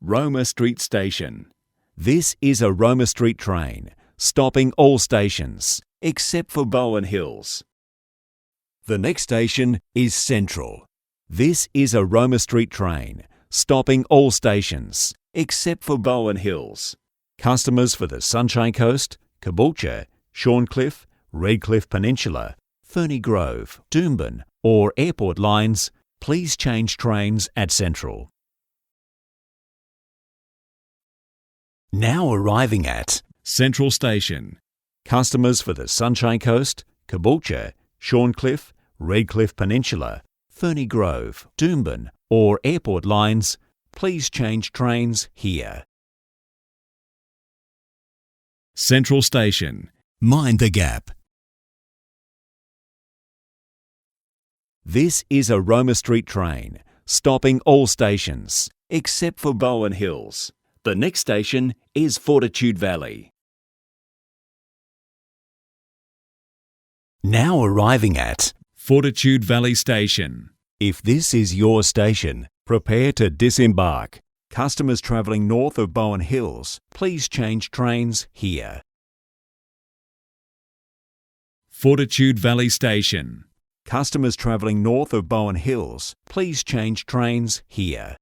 Roma Street Station. This is a Roma Street train, stopping all stations, except for Bowen Hills. The next station is Central. This is a Roma Street train, stopping all stations, except for Bowen Hills. Customers for the Sunshine Coast, Caboolture, Shorncliffe, Redcliffe Peninsula, Ferny Grove, Doomben, or airport lines, please change trains at Central. Now arriving at Central Station. Customers for the Sunshine Coast, Caboolture, Shorncliffe, Redcliffe Peninsula, Ferny Grove, Doomben, or airport lines, please change trains here. Central Station. Mind the gap. This is a Roma Street train, stopping all stations, except for Bowen Hills. The next station is Fortitude Valley. Now arriving at Fortitude Valley Station. If this is your station, prepare to disembark. Customers travelling north of Bowen Hills, please change trains here. Fortitude Valley Station. Customers travelling north of Bowen Hills, please change trains here.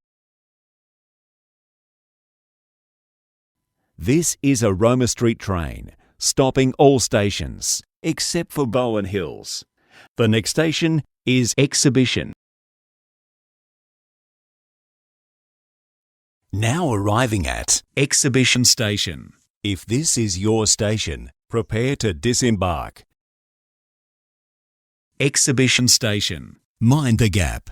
This is a Roma Street train, stopping all stations, except for Bowen Hills. The next station is Exhibition. Now arriving at Exhibition Station. If this is your station, prepare to disembark. Exhibition Station. Mind the gap.